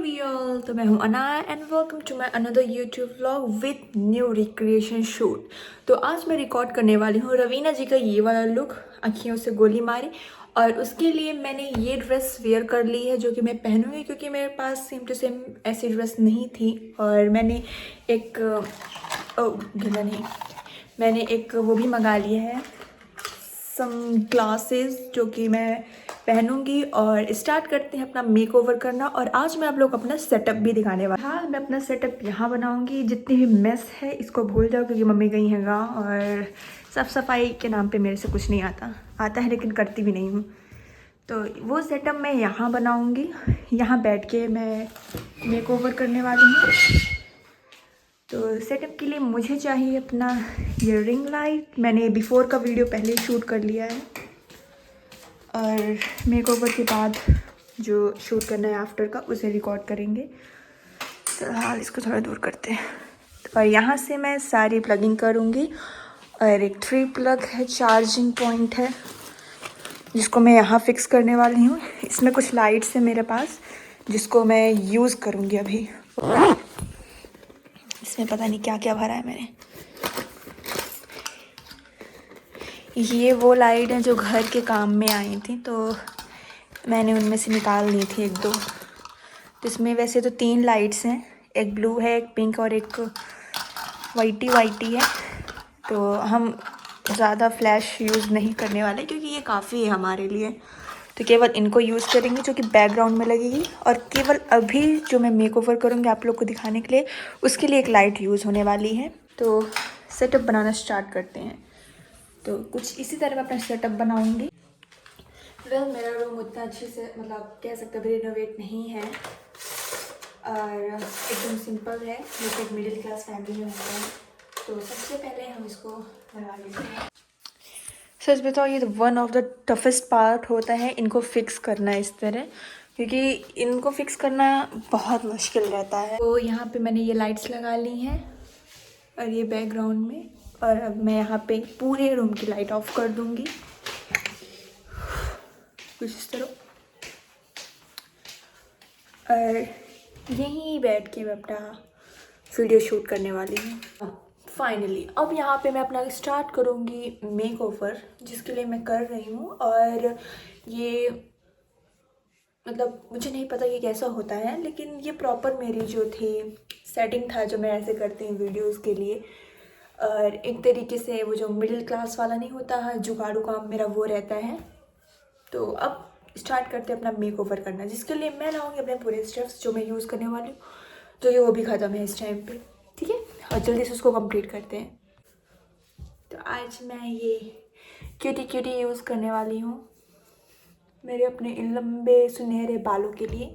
We all, तो मैं हूँ Anaya and welcome to my another YouTube vlog with new recreation shoot. तो आज मैं रिकॉर्ड करने वाली हूँ रवीना जी का ये वाला लुक, आँखियों से गोली मारी। और उसके लिए मैंने ये ड्रेस वेयर कर ली है जो कि मैं पहनूंगी, क्योंकि मेरे पास सेम टू सेम ऐसी ड्रेस नहीं थी। और मैंने एक गिला नहीं, मैंने एक वो भी मंगा लिया है, सम ग्लासेस, जो कि मैं पहनूंगी। और स्टार्ट करते हैं अपना मेकओवर करना। और आज मैं आप लोग अपना सेटअप भी दिखाने वाला। हाँ, मैं अपना सेटअप यहाँ बनाऊंगी। जितनी भी मेस है इसको भूल जाओ, क्योंकि मम्मी गई हैं गाँव और साफ़ सफाई के नाम पे मेरे से कुछ नहीं आता है, लेकिन करती भी नहीं हूँ। तो वो सेटअप मैं यहाँ बनाऊंगी। यहाँ बैठ के मैं मेकओवर करने वाली हूँ। तो सेटअप के लिए मुझे चाहिए अपना ये रिंग लाइट। मैंने बिफोर का वीडियो पहले ही शूट कर लिया है, और मेकओवर के बाद जो शूट करना है आफ्टर का उसे रिकॉर्ड करेंगे। फिलहाल इसको थोड़ा दूर करते हैं। और यहाँ से मैं सारी प्लगिंग करूँगी। और एक 3 प्लग है, चार्जिंग पॉइंट है, जिसको मैं यहाँ फिक्स करने वाली हूँ। इसमें कुछ लाइट्स है मेरे पास, जिसको मैं यूज़ करूँगी अभी। इसमें पता नहीं क्या क्या भरा है मैंने। ये वो लाइट है जो घर के काम में आई थी, तो मैंने उनमें से निकाल ली थी 1-2। तो इसमें वैसे तो 3 लाइट्स हैं, एक ब्लू है, एक पिंक और एक वाइटी है। तो हम ज़्यादा फ्लैश यूज़ नहीं करने वाले, क्योंकि ये काफ़ी है हमारे लिए। तो केवल इनको यूज़ करेंगे, जो कि बैकग्राउंड में लगेगी। और केवल अभी जो मैं मेकओवर करूँगी आप लोग को दिखाने के लिए, उसके लिए एक लाइट यूज़ होने वाली है। तो सेटअप बनाना स्टार्ट करते हैं। तो कुछ इसी तरह मैं अपना सेटअप बनाऊँगी। मेरा रूम उतना अच्छे से, मतलब कह सकते हैं रिनोवेट नहीं है, और एकदम सिंपल है, जैसे एक मिडिल क्लास फैमिली में होता है। तो सबसे पहले हम इसको लगा लेते हैं। सच बताओ, ये तो one of the toughest part होता है, इनको फिक्स करना इस तरह, क्योंकि इनको फिक्स करना बहुत मुश्किल रहता है। तो यहाँ पे मैंने ये लाइट्स लगा ली हैं, और ये बैकग्राउंड में। और अब मैं यहाँ पे पूरे रूम की लाइट ऑफ कर दूँगी, कुछ इस तरह। और यहीं बैठ के मैं अपना वीडियो शूट करने वाली हूँ फाइनली। अब यहाँ पे मैं अपना स्टार्ट करूँगी मेकओवर, जिसके लिए मैं कर रही हूँ। और ये मतलब मुझे नहीं पता ये कैसा होता है, लेकिन ये प्रॉपर मेरी जो थी सेटिंग था, जो मैं ऐसे करती हूँ वीडियोज़ के लिए। और एक तरीके से वो जो मिडिल क्लास वाला नहीं होता है जुगाड़ू काम, मेरा वो रहता है। तो अब स्टार्ट करते हैं अपना मेकओवर करना, जिसके लिए मैं लाऊंगी अपने पूरे स्टेप्स जो मैं यूज़ करने वाली हूँ, जो कि वो भी ख़त्म है इस टाइम पे, ठीक है। और जल्दी से उसको कंप्लीट करते हैं। तो आज मैं ये क्यूटी यूज़ करने वाली हूँ मेरे अपने इन लंबे सुनहरे बालों के लिए।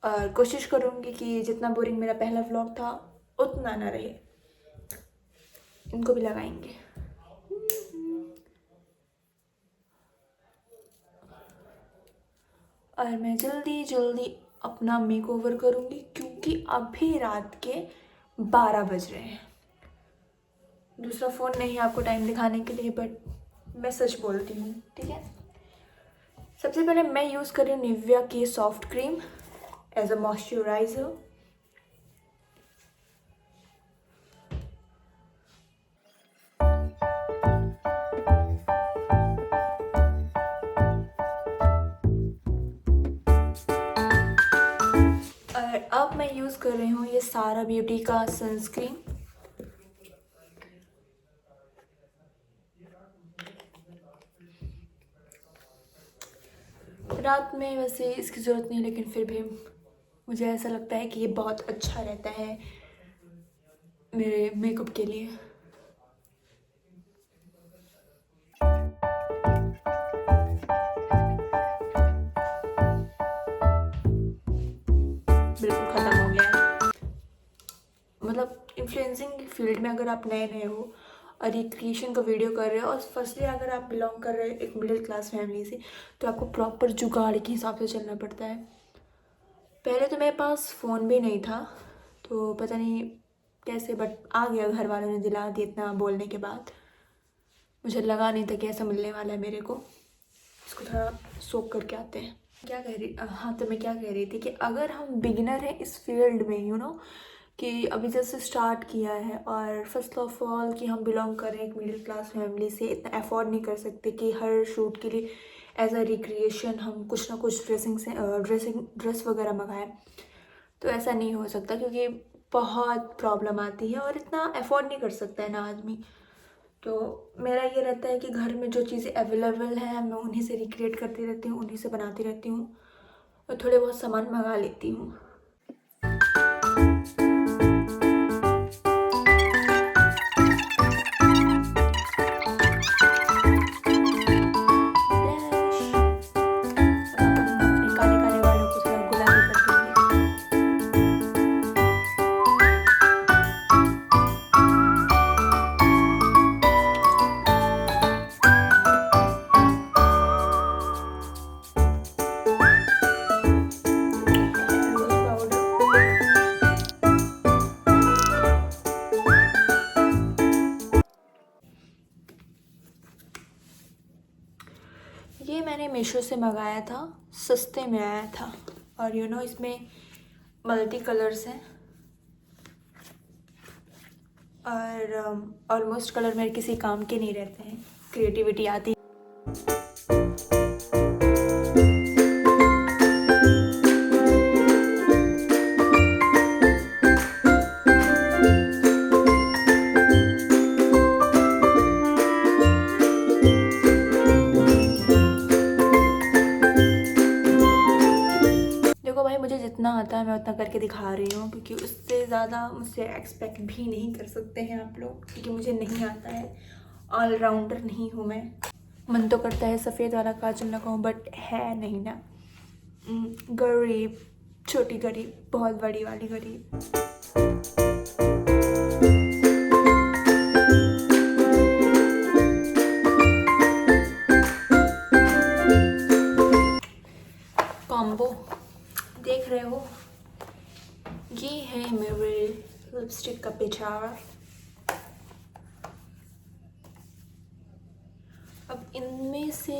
और कोशिश करूँगी कि जितना बोरिंग मेरा पहला व्लॉग था उतना ना रहे। इनको भी लगाएंगे। और मैं जल्दी अपना मेकओवर करूँगी, क्योंकि अभी रात के 12 बज रहे हैं। दूसरा फ़ोन नहीं आपको टाइम दिखाने के लिए, बट मैं सच बोलती हूँ, ठीक है। सबसे पहले मैं यूज़ कर रही हूँ निविया की soft cream as a moisturiser. और अब मैं यूज़ कर रही हूँ ये सारा ब्यूटी का सनस्क्रीन। रात में वैसे इसकी ज़रूरत नहीं, लेकिन फिर भी मुझे ऐसा लगता है कि ये बहुत अच्छा रहता है मेरे मेकअप के लिए। बिल्कुल ख़त्म हो गया है। मतलब इन्फ्लुएंसिंग फील्ड में अगर आप नए हो और ये क्रिएशन का वीडियो कर रहे हो, और फर्स्टली अगर आप बिलोंग कर रहे हो एक मिडिल क्लास फैमिली से, तो आपको प्रॉपर जुगाड़ के हिसाब से चलना पड़ता है। पहले तो मेरे पास फ़ोन भी नहीं था, तो पता नहीं कैसे, बट आ गया, घर वालों ने दिला दिया इतना बोलने के बाद। मुझे लगा नहीं था कि ऐसा मिलने वाला है मेरे को। इसको थोड़ा सोक करके आते हैं। क्या कह रही, हाँ, तो मैं क्या कह रही थी कि अगर हम बिगिनर हैं इस फील्ड में, कि अभी जैसे स्टार्ट किया है, और फर्स्ट ऑफ ऑल कि हम बिलोंग करें एक मिडिल क्लास फैमिली से, इतना अफोर्ड नहीं कर सकते कि हर शूट के लिए एज अ रिक्रिएशन हम कुछ ना कुछ ड्रेस वगैरह मंगाएं। तो ऐसा नहीं हो सकता क्योंकि बहुत प्रॉब्लम आती है और इतना अफोर्ड नहीं कर सकता है ना आदमी। तो मेरा ये रहता है कि घर में जो चीज़ें अवेलेबल हैं मैं उन्हीं से रिक्रिएट करती रहती हूँ, उन्हीं से बनाती रहती हूँ और थोड़े बहुत सामान मंगा लेती हूँ। अपने काले काले बालों को थोड़ा गुलाबी कर देंगे। रोज पाउडर। ये मैंने मीशो से मंगाया था, सस्ते में आया था, और इसमें मल्टी कलर्स हैं और ऑलमोस्ट कलर मेरे किसी काम के नहीं रहते हैं, क्रिएटिविटी आती। देखो भाई, मुझे जितना आता है मैं उतना करके दिखा रही हूँ, क्योंकि उससे ज़्यादा मुझसे एक्सपेक्ट भी नहीं कर सकते हैं आप लोग, क्योंकि मुझे नहीं आता है, ऑलराउंडर नहीं हूँ मैं। मन तो करता है सफ़ेद वाला काजल लगाऊँ, बट है नहीं ना। गरीब, छोटी गरीब, बहुत बड़ी वाली गरीब। कॉम्बो देख रहे हो, ये है मेरे लिपस्टिक का पिछाड़। अब इनमें से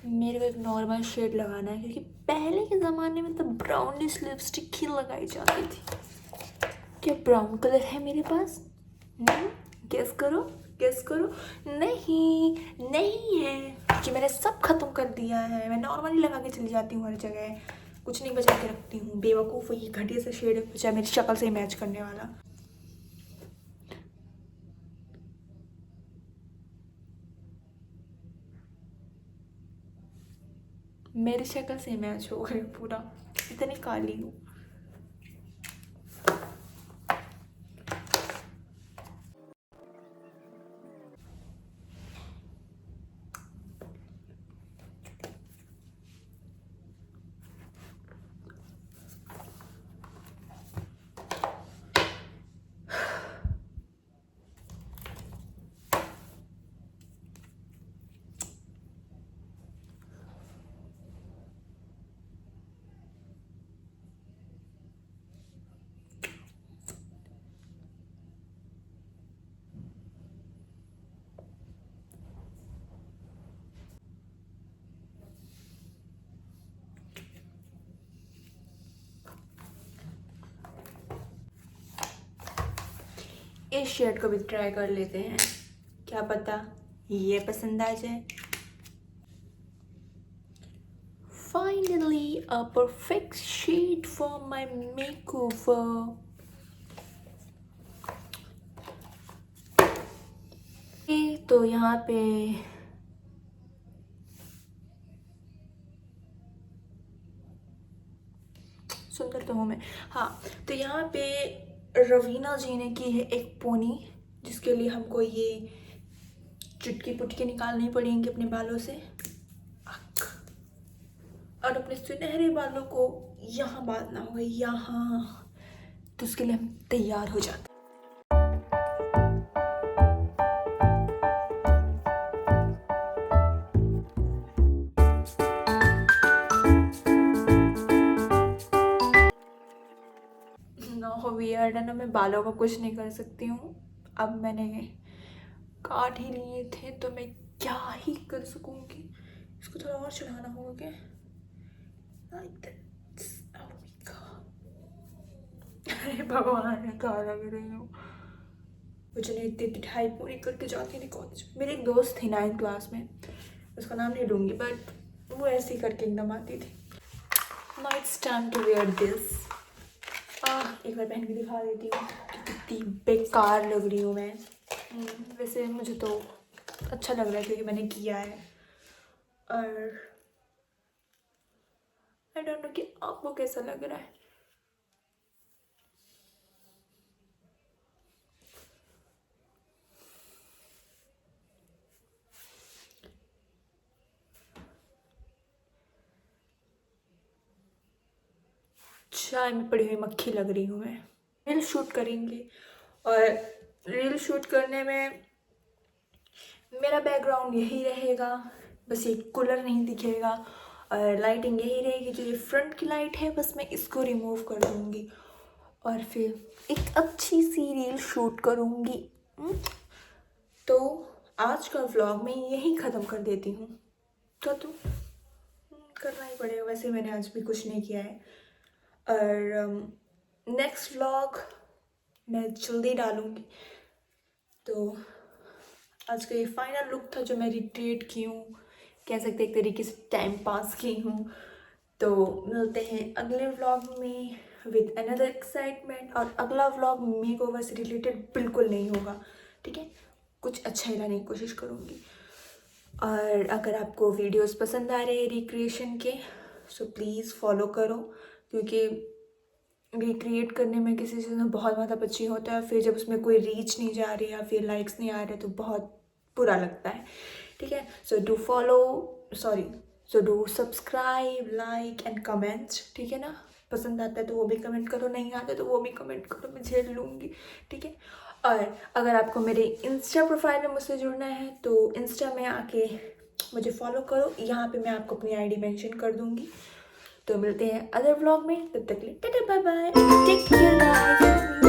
मेरे को एक नॉर्मल शेड लगाना है, क्योंकि पहले के ज़माने में तो ब्राउनिश लिपस्टिक ही लगाई जाती थी। क्या ब्राउन कलर है मेरे पास? गेस करो, गेस करो। नहीं, नहीं है, कि मैंने सब खत्म कर दिया है। मैं नॉर्मली लगा के चली जाती हूँ हर जगह, कुछ नहीं बचा के रखती हूँ। बेवकूफ़, ये घटिया सा शेड बचा मेरी शक्ल से मैच करने वाला। मेरी शक्ल से मैच हो गई पूरा, इतनी काली हूँ। इस शेड को भी ट्राई कर लेते हैं, क्या पता ये पसंद आ जाए। Finally, a perfect shade for my makeover. तो यहाँ पे सुंदर तो हूँ मैं, हाँ। तो यहाँ पे रवीना जी ने की है एक पोनी, जिसके लिए हमको ये चुटकी पुटकी निकालनी पड़ेंगी अपने बालों से, और अपने सुनहरे बालों को यहाँ बांधना होगा, यहाँ। तो उसके लिए हम तैयार हो जाते हैं। ना हो वियर्ड है ना, मैं बालों का कुछ नहीं कर सकती हूँ। अब मैंने काट ही लिए थे तो मैं क्या ही कर सकूँगी। इसको थोड़ा और चढ़ाना होगा क्या? Like that. अरे भगवान, मैं कहाँ लग रही हूँ। मुझे नहीं इतनी ढाई पूरी करके जाती थी कॉलेज। मेरी एक दोस्त थी 9th क्लास में, उसका नाम नहीं लूँगी, बट वो ऐसे ही करके एकदम आती थी। Now it's time to wear this. एक बार पहन के दिखा देती हूँ कि कितनी बेकार लग रही हूँ मैं। वैसे मुझे तो अच्छा लग रहा है क्योंकि मैंने किया है, और आई डोंट नो कि आपको कैसा लग रहा है। चाय में पड़ी हुई मक्खी लग रही हूँ मैं। रील शूट करेंगे, और रील शूट करने में मेरा बैकग्राउंड यही रहेगा, बस ये कूलर नहीं दिखेगा, और लाइटिंग यही रहेगी। जो ये फ्रंट की लाइट है बस मैं इसको रिमूव कर दूँगी, और फिर एक अच्छी सी रील शूट करूँगी। तो आज का व्लॉग मैं यही ख़त्म कर देती हूँ। तो करना ही पड़ेगा, वैसे मैंने आज भी कुछ नहीं किया है। और नेक्स्ट व्लॉग मैं जल्दी डालूँगी। तो आज का ये फाइनल लुक था जो मैं रिक्रिएट की हूँ, कह सकते एक तरीके से टाइम पास की हूँ। तो मिलते हैं अगले व्लॉग में विद अनदर एक्साइटमेंट। और अगला व्लॉग मेकओवर से रिलेटेड बिल्कुल नहीं होगा, ठीक है? कुछ अच्छा ही लाने की कोशिश करूँगी। और अगर आपको वीडियोस पसंद आ रहे हैं रिक्रिएशन के, सो प्लीज़ फॉलो करो, क्योंकि रिक्रिएट करने में किसी चीज़ में बहुत ज़्यादा बच्ची होता है, फिर जब उसमें कोई रीच नहीं जा रही या फिर लाइक्स नहीं आ रहे तो बहुत बुरा लगता है, ठीक है? So do subscribe, like and comment, ठीक है ना? पसंद आता है तो वो भी कमेंट करो, नहीं आता तो वो भी कमेंट करो, मैं झेल लूँगी, ठीक है? और अगर आपको मेरे इंस्टा प्रोफाइल में मुझसे जुड़ना है तो इंस्टा में आके मुझे फॉलो करो, यहाँ पे मैं आपको अपनी आईडी मेंशन कर दूँगी। तो मिलते हैं अदर व्लॉग में, तब तक के लिए tata bye bye, take care guys.